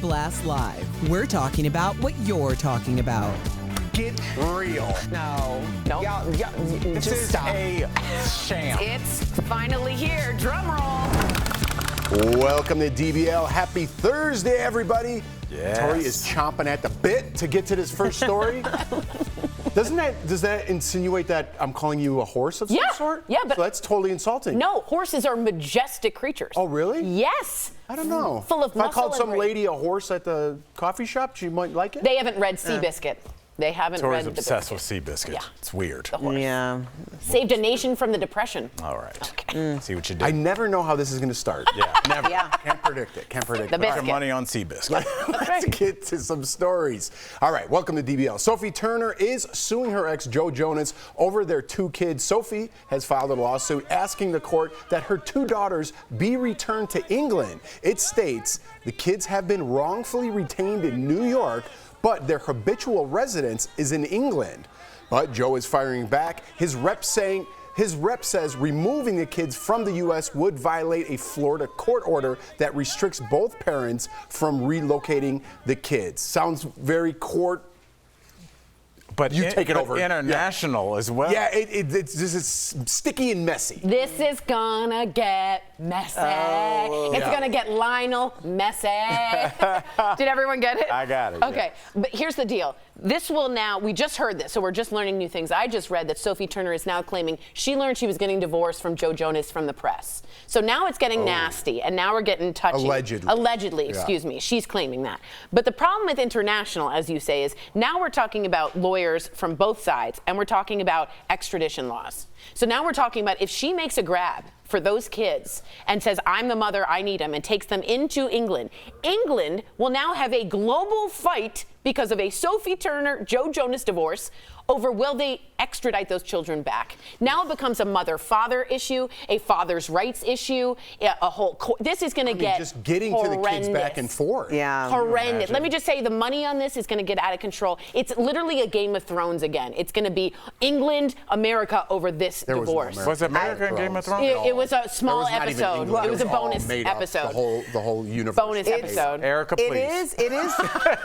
Blast Live. We're talking about what you're talking about. Get real. No. Y'all, This just is stop. a sham. It's finally here. Drum roll. Welcome to DBL. Happy Thursday, everybody. Yes. Tori is chomping at the bit to get to this first story. Does that insinuate that I'm calling you a horse of some sort? Yeah, but so that's totally insulting. No, horses are majestic creatures. Oh, really? Yes. I don't know. Full of if I muscle called and some brain. lady a horse at the coffee shop, she might like it. They haven't read Seabiscuit. They haven't Tori's read obsessed the with Seabiscuit. Yeah. It's weird. The horse. Yeah. Saved a nation from the depression. All right. Okay. See what you did. I never know how this is going to start. Yeah, never. Yeah. Can't predict it. Can't predict The it. Put your biscuit. money on Seabiscuit. Let's get to some stories. All right, welcome to DBL. Sophie Turner is suing her ex, Jonas, over their 2 kids. Sophie has filed a lawsuit asking the court that her 2 daughters be returned to England. It states the kids have been wrongfully retained in New York, but their habitual residence is in England. But Joe is firing back. His rep says removing the kids from the U.S. would violate a Florida court order that restricts both parents from relocating the kids. Sounds very court. But You take it over. International as well. Yeah, this is sticky and messy. This is gonna get messy. It's gonna get Lionel messy. Did everyone get it? I got it. Okay, but here's the deal. This will now, we just heard this, so we're just learning new things. I just read that Sophie Turner is now claiming she learned she was getting divorced from Jonas from the press. So now it's getting nasty, and now we're getting touchy. Allegedly, excuse me. She's claiming that. But the problem with international, as you say, is now we're talking about lawyers from both sides, and we're talking about extradition laws. So now we're talking about if she makes a grab for those kids and says, I'm the mother, I need them, and takes them into England, England will now have a global fight because of a Sophie Turner, Jonas divorce over will they extradite those children back. Now it becomes a mother-father issue, a father's rights issue, a whole, this is gonna get just getting horrendous. to the kids back and forth. Yeah. Horrendous. Let me just say the money on this is gonna get out of control. It's literally a Game of Thrones again. It's gonna be England, America over this There was no divorce. America. Was America in Game of Thrones? It was a small There was not even episode. England. It was a all bonus made up, episode. The whole universe. Bonus It's- episode. Erica, please. It is.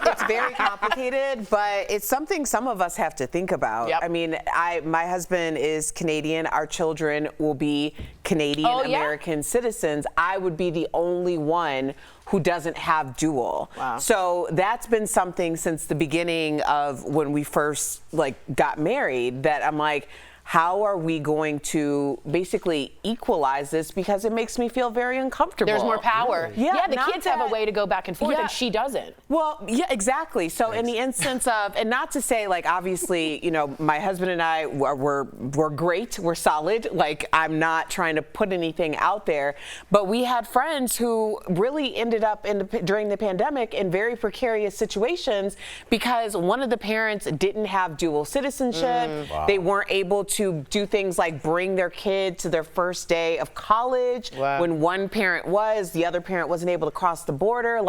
It's very complicated, but it's something some of us have to think about. Yep. I mean, my husband is Canadian. Our children will be Canadian American citizens. I would be the only one who doesn't have dual. Wow. So that's been something since the beginning of when we first got married that I'm like, how are we going to basically equalize this? Because it makes me feel very uncomfortable. There's more power. Really? Yeah, the not kids have a way to go back and forth, and she doesn't. Well, yeah, exactly. So in the instance of, and not to say obviously, my husband and I we're great, we're solid. I'm not trying to put anything out there, but we had friends who really ended up during the pandemic in very precarious situations because one of the parents didn't have dual citizenship. Wow. They weren't able to do things like bring their kid to their first day of college. Wow. When one parent the other parent wasn't able to cross the border.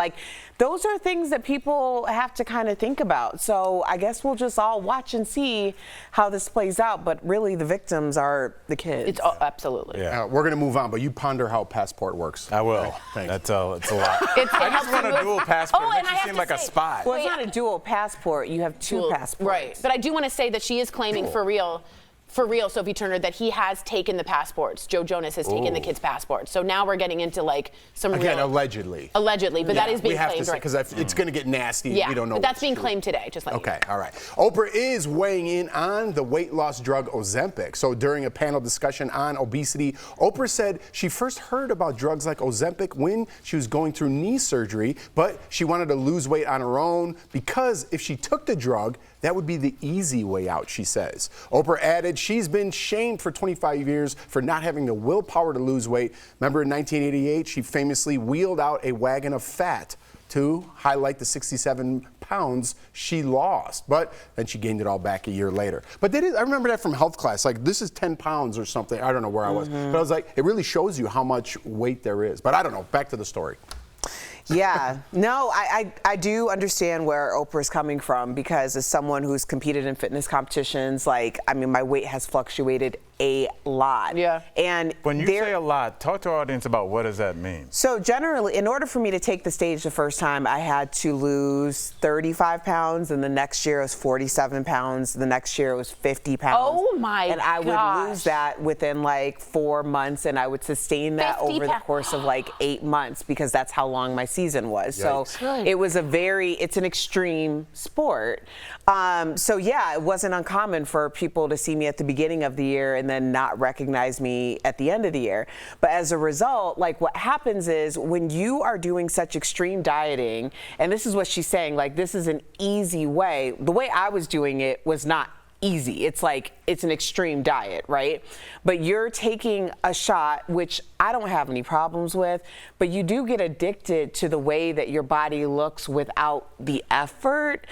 Those are things that people have to kind of think about. So I guess we'll just all watch and see how this plays out. But really, the victims are the kids. It's absolutely. Yeah. We're going to move on, but you ponder how passport works. I will. Thanks. That's it's a lot. I just want a dual passport. It makes you seem like a spy. Well, it's not a dual passport. You have two passports. Right. But I do want to say that she is claiming for real, Sophie Turner, that he has taken the passports. Jonas has taken the kids' passports. So now we're getting into some Again, real... allegedly. Allegedly, but that is being we have claimed. to say, because it's going to get nasty. Yeah, We don't know. but that's what's being true. claimed today, just like Okay, all right. Oprah is weighing in on the weight loss drug Ozempic. So during a panel discussion on obesity, Oprah said she first heard about drugs like Ozempic when she was going through knee surgery, but she wanted to lose weight on her own because if she took the drug, that would be the easy way out, she says. Oprah added she's been shamed for 25 years for not having the willpower to lose weight. Remember in 1988, she famously wheeled out a wagon of fat to highlight the 67 pounds she lost. But then she gained it all back a year later. But I remember that from health class. This is 10 pounds or something. I don't know where I was. But I was like, it really shows you how much weight there is. But I don't know. Back to the story. Yeah, no, I do understand where Oprah's coming from, because as someone who's competed in fitness competitions, like, I mean, my weight has fluctuated a lot. Yeah. And When you say a lot, talk to our audience about what does that mean? So generally, in order for me to take the stage the first time, I had to lose 35 pounds, and the next year it was 47 pounds. The next year it was 50 pounds. Oh my And I would gosh. lose that within like 4 months, and I would sustain that 50 over the course of like 8 months, because that's how long my season was. So Good. it was it's an extreme sport. So yeah, it wasn't uncommon for people to see me at the beginning of the year and then not recognize me at the end of the year. But as a result, like, what happens is when you are doing such extreme dieting, and this is what she's saying, like, this is an easy way. The way I was doing it was not easy. It's like, it's an extreme diet, right? But you're taking a shot, which I don't have any problems with, but you do get addicted to the way that your body looks without the effort.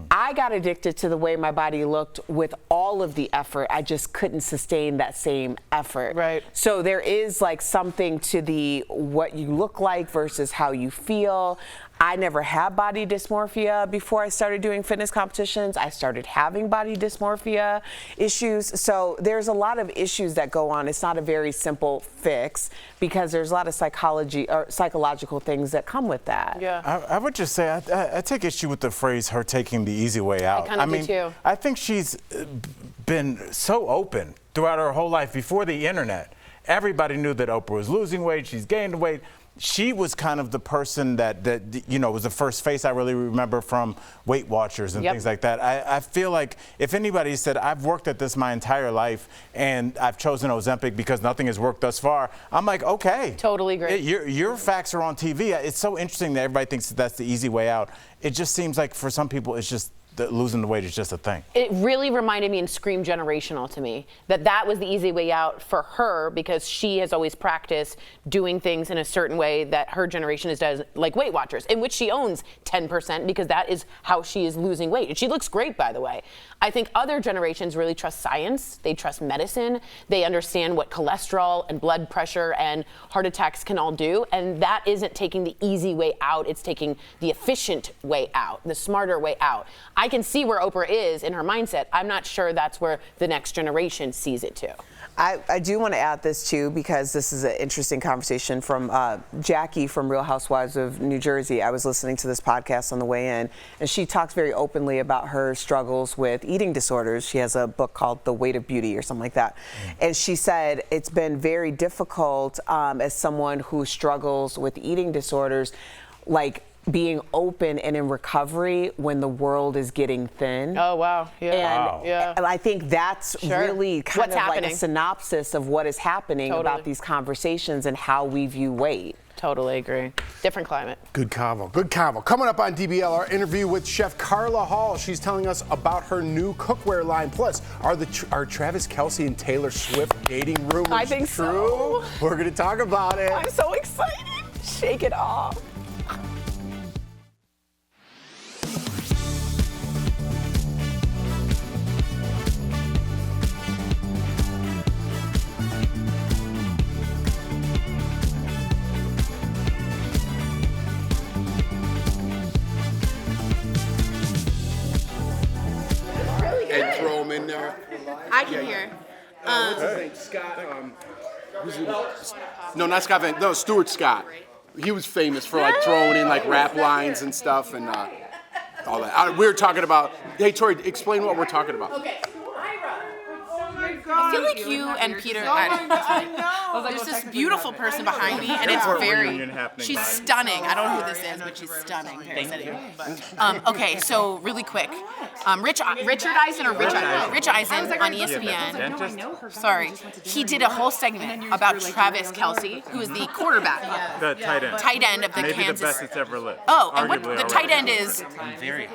I got addicted to the way my body looked with all of the effort. I just couldn't sustain that same effort. Right. So there is like something to the what you look like versus how you feel. I never had body dysmorphia before I started doing fitness competitions. I started having body dysmorphia issues. So there's a lot of issues that go on. It's not a very simple fix, because there's a lot of psychology or psychological things that come with that. Yeah. I would just say I take issue with the phrase "her taking the easy way out." kinda do too. I think she's been so open throughout her whole life. Before the internet, everybody knew that Oprah was losing weight. She's gained weight. She was kind of the person that was the first face I really remember from Weight Watchers and things like that. I feel like if anybody said, I've worked at this my entire life and I've chosen Ozempic because nothing has worked thus far, I'm like, okay. Totally agree. Your facts are on TV. It's so interesting that everybody thinks that's the easy way out. It just seems like for some people, it's just losing the weight is just a thing. It really reminded me and screamed generational to me that was the easy way out for her, because she has always practiced doing things in a certain way that her generation does, like Weight Watchers, in which she owns 10%, because that is how she is losing weight. And she looks great, by the way. I think other generations really trust science. They trust medicine. They understand what cholesterol and blood pressure and heart attacks can all do. And that isn't taking the easy way out. It's taking the efficient way out, the smarter way out. I can see where Oprah is in her mindset. I'm not sure that's where the next generation sees it too. I do want to add this too, because this is an interesting conversation from Jackie from Real Housewives of New Jersey. I was listening to this podcast on the way in, and she talks very openly about her struggles with eating disorders. She has a book called The Weight of Beauty or something like that. And she said it's been very difficult as someone who struggles with eating disorders, like being open and in recovery when the world is getting thin. Oh, wow. Yeah. And I think that's really kind What's of happening. like a synopsis of what is happening about these conversations and how we view weight. Totally agree. Different climate. Good convo, good convo. Coming up on DBL, our interview with Chef Carla Hall. She's telling us about her new cookware line. Plus, are Travis Kelsey and Taylor Swift dating rumors I think true? so. We're going to talk about it. I'm so excited. Shake it off. And throw them in there. I can hear. What's his name? Scott. No, not Scott Van. No, Stuart Scott. He was famous for like throwing in like rap lines and stuff and all that. We were talking about. Hey, Tori, explain what we're talking about. Okay. I feel like you and Peter. There's this beautiful person behind me, and it's very. She's stunning. I don't know who this is, but she's stunning. Okay, so really quick, Rich Eisen on ESPN. Sorry, he did a whole segment about Travis Kelsey, who is the quarterback, The tight end of the Maybe Kansas. the best it's ever lit. Oh, and what Arguably the already. tight end is?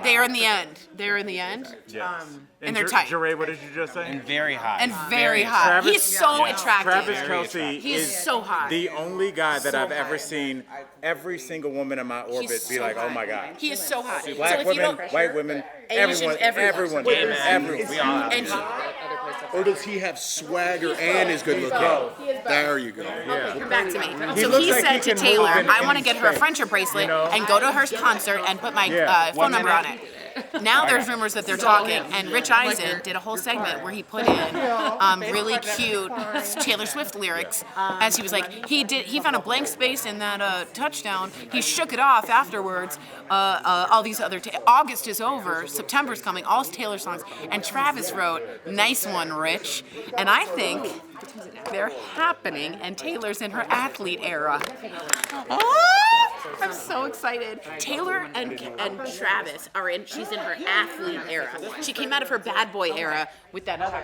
They're in the end. They're in the end. Yes. And they're tight. Jeray, what did you just say? And very hot. And very hot. He's so attractive. Travis Kelsey He's so hot. the only guy that I've ever seen every single woman in my orbit He's be so like, oh hot. my God. He is so hot. Black so if you women, don't, white women, Asians, everyone. We all have and Or does he have swagger and is good looking? There you go. come back to me. He So looks he like said he to can Taylor, move in I want to any get her a space, friendship bracelet you know? and go to her concert and put my Yeah. phone number on it. Now there's rumors that they're talking, and Rich Eisen did a whole segment where he put in really cute Taylor Swift lyrics, as he was like, he found a blank space in that touchdown. He shook it off afterwards. All these other August is over, September's coming, all Taylor songs, and Travis wrote, "Nice one, Rich," and I think they're happening, and Taylor's in her athlete era. I'm so excited. Taylor and Travis are in. She's in her athlete era. She came out of her bad boy era with that other.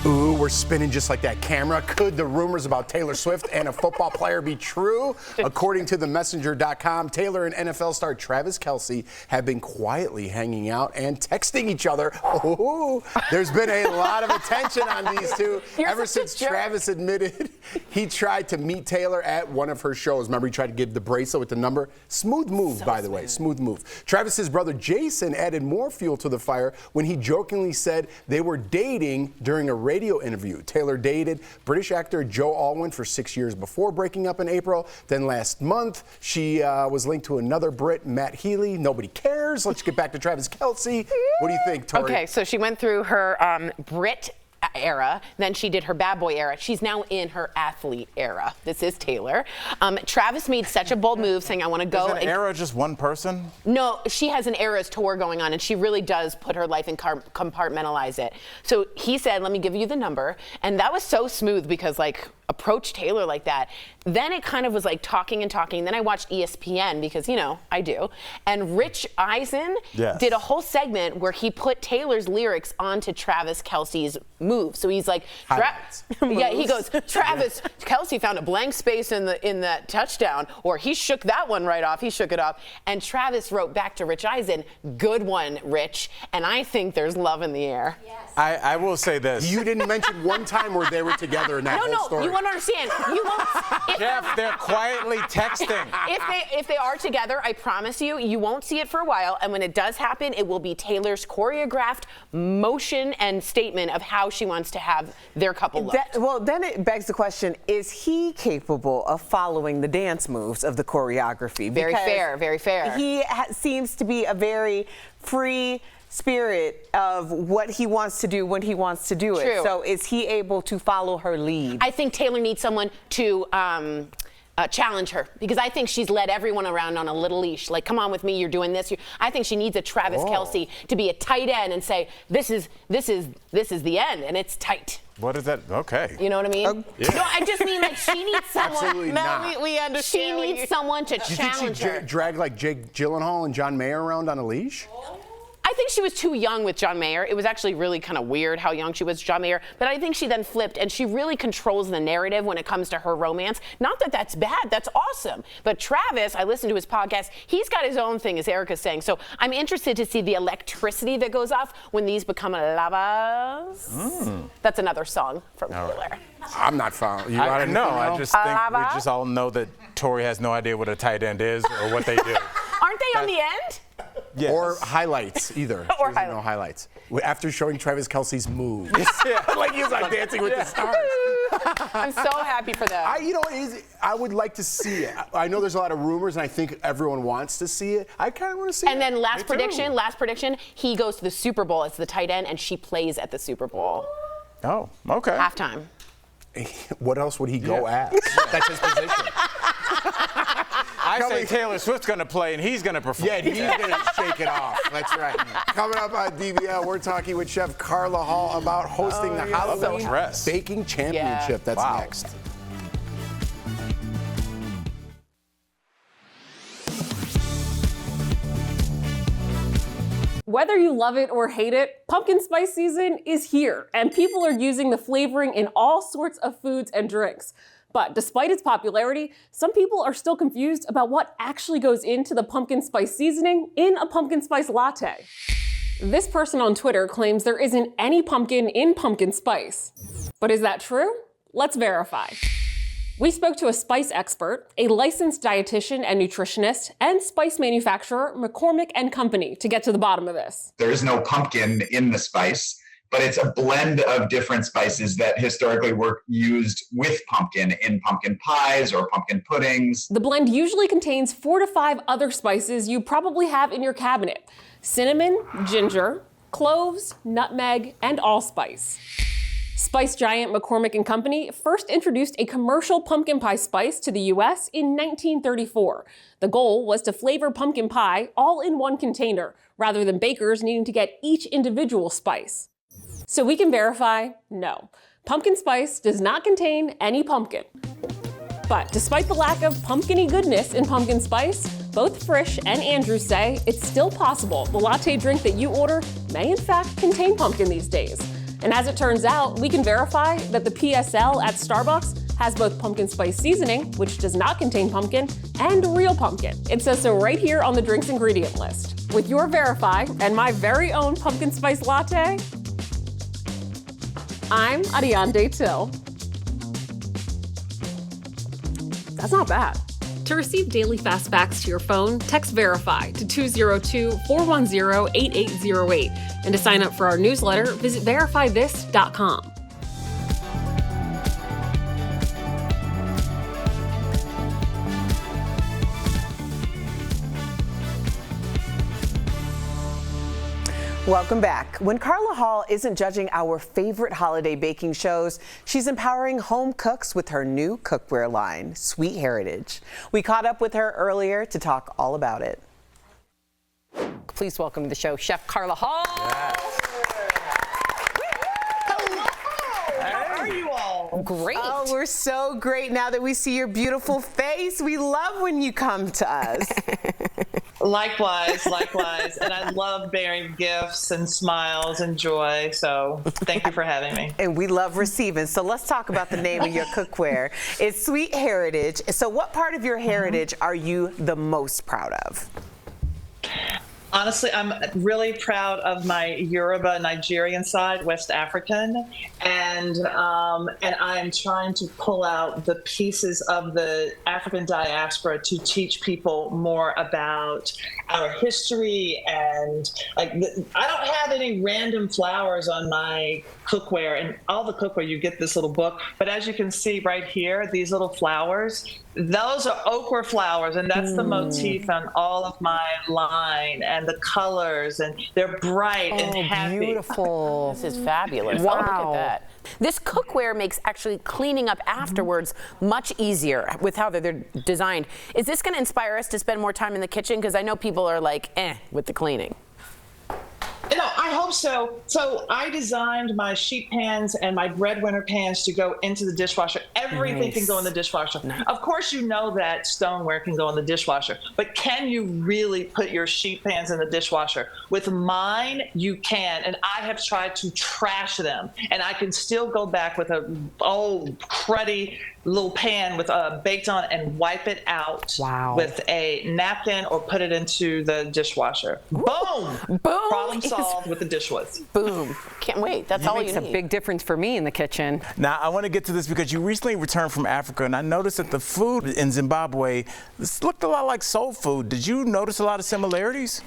Ooh, we're spinning just like that camera. Could the rumors about Taylor Swift and a football player be true? According to themessenger.com, Taylor and NFL star Travis Kelsey have been quietly hanging out and texting each other. Ooh, there's been a lot of attention on these two ever since Travis admitted he tried to meet Taylor at one of her shows. Remember, he tried to give the bracelet with the number? Smooth move, by the way, smooth move. Travis's brother Jason added more fuel to the fire when he jokingly said they were dating during a radio interview. Taylor dated British actor Joe Alwyn for 6 years before breaking up in April. Then last month, she was linked to another Brit, Matt Healy. Nobody cares. Let's get back to Travis Kelsey. What do you think, Tori? Okay, so she went through her Brit era, then she did her bad boy era. She's now in her athlete era. This is Taylor. Travis made such a bold move saying, I want to go. Is an era just one person? No, she has an Eras tour going on, and she really does put her life and compartmentalize it. So he said, let me give you the number. And that was so smooth because, like, approach Taylor like that. Then it kind of was like talking and talking. Then I watched ESPN because, you know, I do. And Rich Eisen did a whole segment where he put Taylor's lyrics onto Travis Kelsey's move. So he's like, he goes, Travis Kelsey found a blank space in that touchdown, or he shook that one right off. He shook it off. And Travis wrote back to Rich Eisen, good one, Rich. And I think there's love in the air. Yes. I will say this. You didn't mention one time where they were together in that whole story. You won't understand. You won't. Jeff, they're quietly texting. If they are together, I promise you, you won't see it for a while. And when it does happen, it will be Taylor's choreographed motion and statement of how she wants to have their couple look. Well, then it begs the question, is he capable of following the dance moves of the choreography? Very fair, very fair. He seems to be a very free spirit of what he wants to do when he wants to do it. True. So is he able to follow her lead? I think Taylor needs someone to challenge her, because I think she's led everyone around on a little leash. Like, come on with me, you're doing this. I think she needs a Travis Kelsey to be a tight end and say, this is the end, and it's tight. What is that? Okay. You know what I mean? No, I just mean like she needs someone. Absolutely not. We understand. She needs someone to challenge her. You think she dragged like Jake Gyllenhaal and John Mayer around on a leash? I think she was too young with John Mayer. It was actually really kind of weird how young she was with John Mayer. But I think she then flipped, and she really controls the narrative when it comes to her romance. Not that that's bad. That's awesome. But Travis, I listened to his podcast. He's got his own thing, as Erica's saying. So I'm interested to see the electricity that goes off when these become lovers. That's another song from Taylor. I'm not following. I just think we just all know that Tori has no idea what a tight end is or what they do. Aren't they on the end? Yes. Or highlights either. Or no highlights. After showing Travis Kelsey's moves. Like he was like Dancing with the Stars. I'm so happy for them. I would like to see it. I know there's a lot of rumors, and I think everyone wants to see it. I kind of want to see it. And then last prediction, he goes to the Super Bowl as the tight end, and she plays at the Super Bowl. Oh, okay. Halftime. What else would he go at? That's his position. I say Taylor Swift's going to play and he's going to perform. Yeah, he's going to shake it off. That's right. Coming up on DBL, we're talking with Chef Carla Hall about hosting the Halloween Baking Championship. That's next. Whether you love it or hate it, pumpkin spice season is here, and people are using the flavoring in all sorts of foods and drinks. But despite its popularity, some people are still confused about what actually goes into the pumpkin spice seasoning in a pumpkin spice latte. This person on Twitter claims there isn't any pumpkin in pumpkin spice. But is that true? Let's verify. We spoke to a spice expert, a licensed dietitian and nutritionist, and spice manufacturer McCormick & Company to get to the bottom of this. There is no pumpkin in the spice, but it's a blend of different spices that historically were used with pumpkin in pumpkin pies or pumpkin puddings. The blend usually contains 4 to 5 other spices you probably have in your cabinet: cinnamon, ginger, cloves, nutmeg, and allspice. Spice giant McCormick & Company first introduced a commercial pumpkin pie spice to the US in 1934. The goal was to flavor pumpkin pie all in one container, rather than bakers needing to get each individual spice. So we can verify, no, pumpkin spice does not contain any pumpkin. But despite the lack of pumpkin-y goodness in pumpkin spice, both Frisch and Andrew say it's still possible the latte drink that you order may in fact contain pumpkin these days. And as it turns out, we can verify that the PSL at Starbucks has both pumpkin spice seasoning, which does not contain pumpkin, and real pumpkin. It says so right here on the drink's ingredient list. With your Verify and my very own pumpkin spice latte, I'm Ariane Till. That's not bad. To receive daily fast facts to your phone, text Verify to 202-410-8808. And to sign up for our newsletter, visit verifythis.com. Welcome back. When Carla Hall isn't judging our favorite holiday baking shows, she's empowering home cooks with her new cookware line, Sweet Heritage. We caught up with her earlier to talk all about it. Please welcome to the show, Chef Carla Hall. Yes. Hello. How are you all? Great. Oh, we're so great now that we see your beautiful face. We love when you come to us. Likewise. And I love bearing gifts and smiles and joy. So thank you for having me. And we love receiving. So let's talk about the name of your cookware. It's Sweet Heritage. So what part of your heritage are you the most proud of? Honestly, I'm really proud of my Yoruba Nigerian side, West African, and I'm trying to pull out the pieces of the African diaspora to teach people more about our history. And I don't have any random flowers on my cookware, and all the cookware you get this little book. But as you can see right here, these little flowers, those are okra flowers, and that's the motif on all of my line, and the colors, and they're bright and happy. Beautiful. This is fabulous. Wow. Oh, look at that. This cookware makes actually cleaning up afterwards much easier with how they're designed. Is this going to inspire us to spend more time in the kitchen? Because I know people are like, with the cleaning. No, I hope so. So I designed my sheet pans and my breadwinner pans to go into the dishwasher. Everything can go in the dishwasher. Of course, you know that stoneware can go in the dishwasher, but can you really put your sheet pans in the dishwasher? With mine, you can, and I have tried to trash them, and I can still go back with a old cruddy little pan with baked on and wipe it out with a napkin or put it into the dishwasher. Boom! Boom! Problem solved with the dishwasher. Boom. Can't wait. That's all you need. Makes a big difference for me in the kitchen. Now, I want to get to this because you recently returned from Africa, and I noticed that the food in Zimbabwe, this looked a lot like soul food. Did you notice a lot of similarities?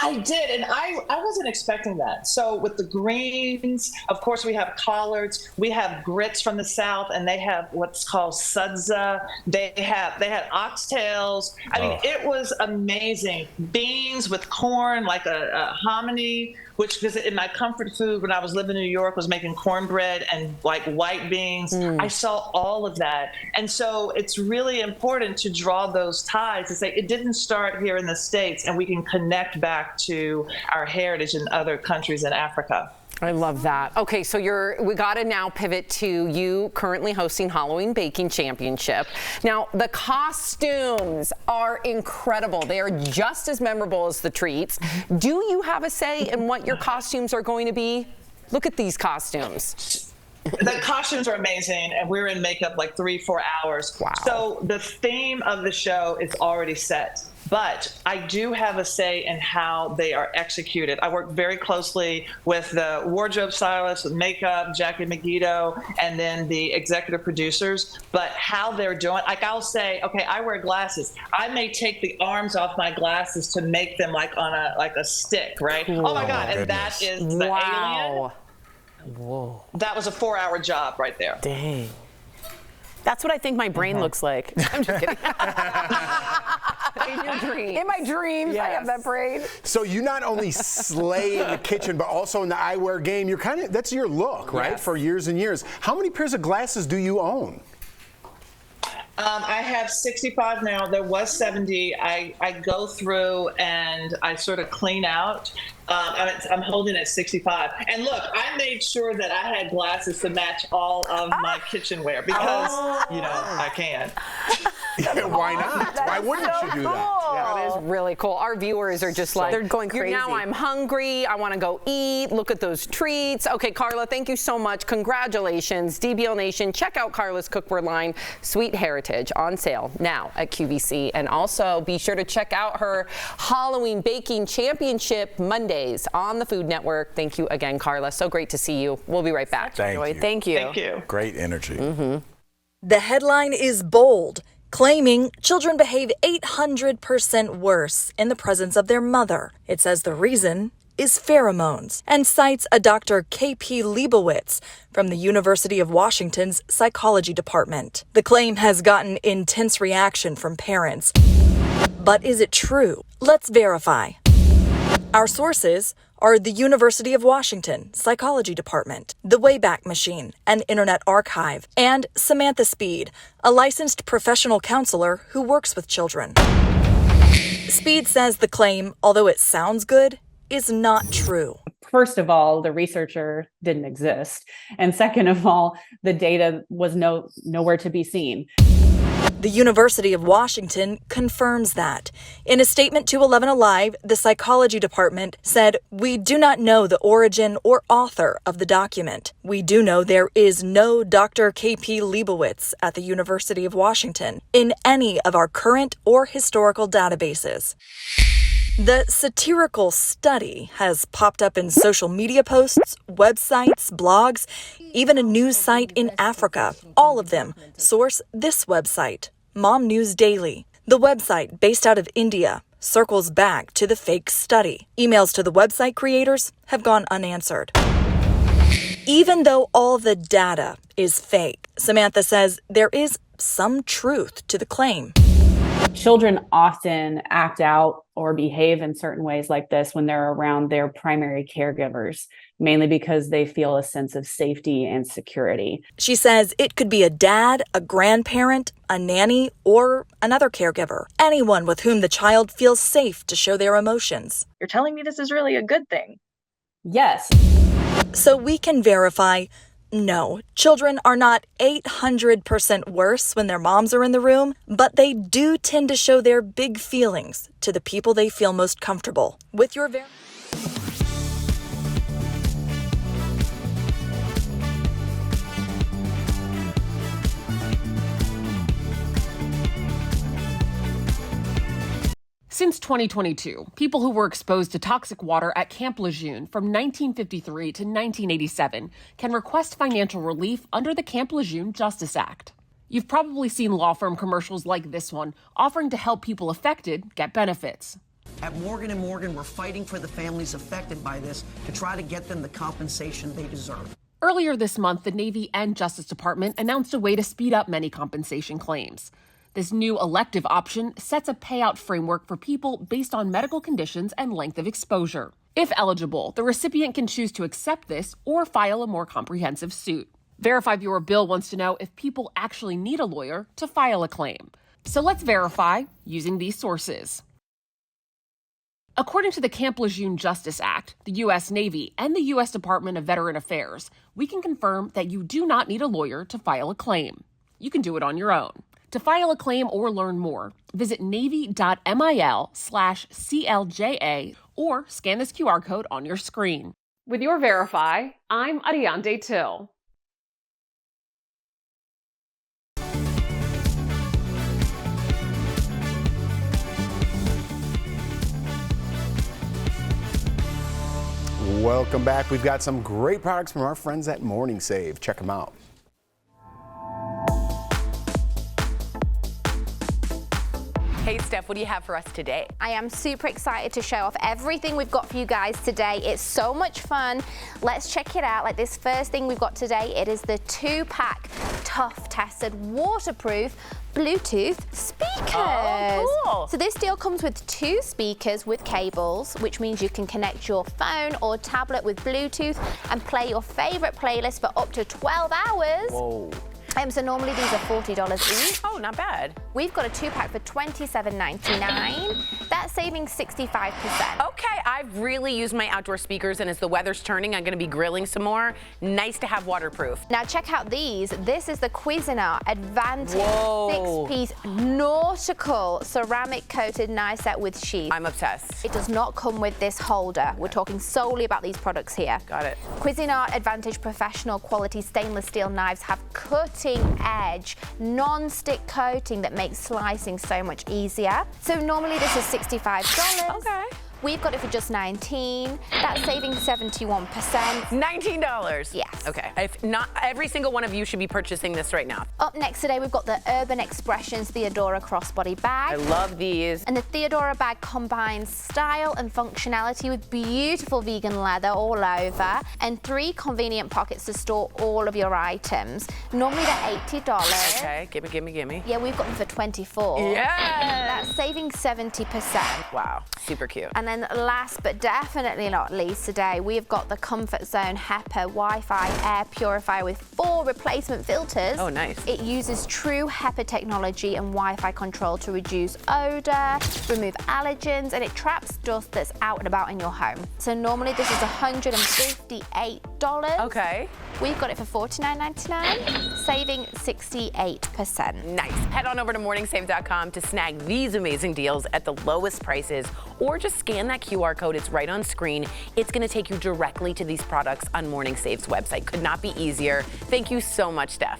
I did, and I wasn't expecting that. So with the greens, of course, we have collards. We have grits from the south, and they have what's called sudza. They had oxtails. I mean, it was amazing. Beans with corn, like a hominy which because in my comfort food when I was living in New York was making cornbread and like white beans. I saw all of that. And so it's really important to draw those ties to say it didn't start here in the States, and we can connect back to our heritage in other countries in Africa. I love that. Okay, so we got to now pivot to you currently hosting Halloween Baking Championship. Now, the costumes are incredible. They are just as memorable as the treats. Do you have a say in what your costumes are going to be? Look at these costumes. The costumes are amazing, and we're in makeup like 3-4 hours. Wow. So the theme of the show is already set. But I do have a say in how they are executed. I work very closely with the wardrobe stylist, with makeup, Jackie Megiddo, and then the executive producers. But how they're doing, like I'll say, okay, I wear glasses. I may take the arms off my glasses to make them like on a stick, right? Cool. Oh my God, and that is the alien. Whoa. That was a 4-hour job right there. Dang. That's what I think my brain looks like. I'm just kidding. In your dreams. In my dreams, I have that brain. So you not only slay in the kitchen, but also in the eyewear game. You're that's your look, right? Yes. For years and years. How many pairs of glasses do you own? I have 65 now. There was 70. I go through and I sort of clean out. I'm holding at 65. And look, I made sure that I had glasses to match all of my kitchenware because, I can. Why not? Why wouldn't you do that? Yeah, that is really cool. Our viewers are just like, they're going crazy. Now I'm hungry. I want to go eat. Look at those treats. Okay, Carla, thank you so much. Congratulations. DBL Nation, check out Carla's cookware line, Sweet Heritage, on sale now at QVC. And also be sure to check out her Halloween Baking Championship Mondays on the Food Network. Thank you again, Carla. So great to see you. We'll be right back. Thank you. Thank you. Thank you. Great energy. The headline is bold, claiming children behave 800% worse in the presence of their mother. It says the reason is pheromones and cites a Dr. K.P. Leibowitz from the University of Washington's psychology department. The claim has gotten intense reaction from parents. But is it true? Let's verify. Our sources are the University of Washington Psychology Department, the Wayback Machine, an internet archive, and Samantha Speed, a licensed professional counselor who works with children. Speed says the claim, although it sounds good, is not true. First of all, the researcher didn't exist. And second of all, the data was nowhere to be seen. The University of Washington confirms that. In a statement to 11 Alive, the psychology department said, "We do not know the origin or author of the document. We do know there is no Dr. K.P. Leibowitz at the University of Washington in any of our current or historical databases." The satirical study has popped up in social media posts, websites, blogs, even a news site in Africa. All of them source this website, Mom News Daily. The website, based out of India, circles back to the fake study. Emails to the website creators have gone unanswered. Even though all the data is fake, Samantha says there is some truth to the claim. Children often act out or behave in certain ways like this when they're around their primary caregivers, mainly because they feel a sense of safety and security. She says it could be a dad, a grandparent, a nanny, or another caregiver, anyone with whom the child feels safe to show their emotions. You're telling me this is really a good thing? Yes. So we can verify, no, children are not 800% worse when their moms are in the room, but they do tend to show their big feelings to the people they feel most comfortable with. Your Since 2022, people who were exposed to toxic water at Camp Lejeune from 1953 to 1987 can request financial relief under the Camp Lejeune Justice Act. You've probably seen law firm commercials like this one offering to help people affected get benefits. At Morgan & Morgan, we're fighting for the families affected by this to try to get them the compensation they deserve. Earlier this month, the Navy and Justice Department announced a way to speed up many compensation claims. This new elective option sets a payout framework for people based on medical conditions and length of exposure. If eligible, the recipient can choose to accept this or file a more comprehensive suit. Verify Viewer Bill wants to know if people actually need a lawyer to file a claim. So let's verify using these sources. According to the Camp Lejeune Justice Act, the U.S. Navy, and the U.S. Department of Veteran Affairs, we can confirm that you do not need a lawyer to file a claim. You can do it on your own. To file a claim or learn more, visit navy.mil/CLJA or scan this QR code on your screen. With your Verify, I'm Ariande Till. Welcome back. We've got some great products from our friends at Morning Save. Check them out. Hey, Steph, what do you have for us today? I am super excited to show off everything we've got for you guys today. It's so much fun. Let's check it out. Like this first thing we've got today, it is the 2-pack tough tested waterproof Bluetooth speakers. Oh, cool. So this deal comes with 2 speakers with cables, which means you can connect your phone or tablet with Bluetooth and play your favorite playlist for up to 12 hours. Whoa. So normally these are $40 each. Oh, not bad. We've got a 2-pack for $27.99. That's saving 65%. Okay, I've really used my outdoor speakers, and as the weather's turning, I'm going to be grilling some more. Nice to have waterproof. Now check out these. This is the Cuisinart Advantage Whoa. 6-piece nautical ceramic coated knife set with sheath. I'm obsessed. It does not come with this holder. We're talking solely about these products here. Got it. Cuisinart Advantage professional quality stainless steel knives have cutting-edge, non-stick coating that makes slicing so much easier. So normally this is $65. Okay. We've got it for just $19. That's saving 71%. $19. Yes. Okay. If not, every single one of you should be purchasing this right now. Up next today, we've got the Urban Expressions Theodora crossbody bag. I love these. And the Theodora bag combines style and functionality with beautiful vegan leather all over and 3 convenient pockets to store all of your items. Normally they're $80. Okay, gimme. Yeah, we've got them for $24. Yeah. That's saving 70%. Wow, super cute. And then last but definitely not least today, we've got the Comfort Zone HEPA Wi-Fi air purifier with 4 replacement filters. Oh, nice. It uses true HEPA technology and Wi-Fi control to reduce odor, remove allergens, and it traps dust that's out and about in your home. So normally this is $158. Okay. We've got it for $49.99, saving 68%. Nice. Head on over to morningsave.com to snag these amazing deals at the lowest prices, or just scan that QR code. It's right on screen. It's going to take you directly to these products on Morning Save's website. Could not be easier. Thank you so much, Steph.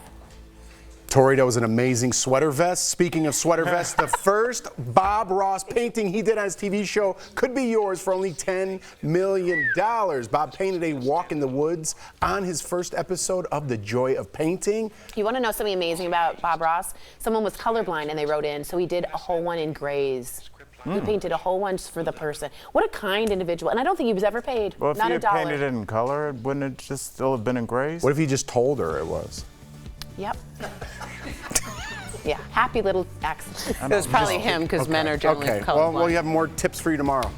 Tori, that was an amazing sweater vest. Speaking of sweater vests, the first Bob Ross painting he did on his TV show could be yours for only $10 million. Bob painted a walk in the woods on his first episode of The Joy of Painting. You want to know something amazing about Bob Ross? Someone was colorblind and they wrote in, so he did a whole one in grays. He painted a whole one for the person. What a kind individual. And I don't think he was ever paid. Well, if not he a had dollar. painted it in color, wouldn't it just still have been in grays? What if he just told her it was? Yep. Yeah, happy little accident. It was probably him because men are generally colorblind. Well, you have more tips for you tomorrow.